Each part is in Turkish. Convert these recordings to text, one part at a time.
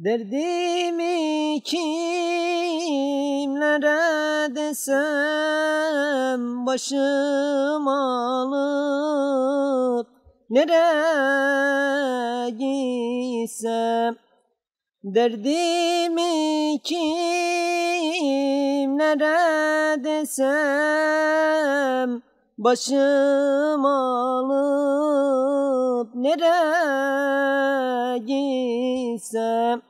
Derdimi kimlere desem, başım alıp nereye gitsem. Derdimi kimlere desem, başım alıp nereye gitsem.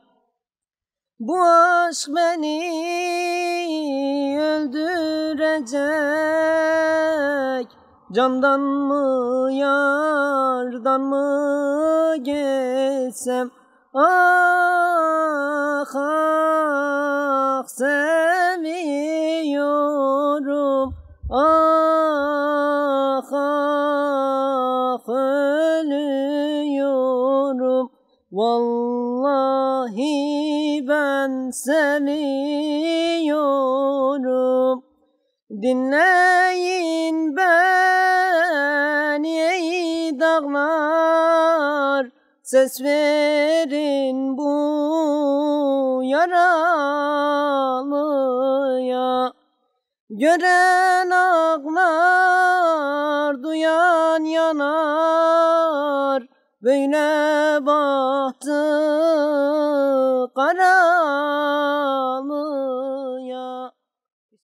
Bu aşk beni öldürecek, candan mı yardan mı geçsem. Ah ah seviyorum, ah ah ölüyorum. Vallahi ben seviyorum. Dinleyin beni ey dağlar, ses verin bu yaralıya. Gören ağlar, duyan yanar, böyle bahtı karalıya.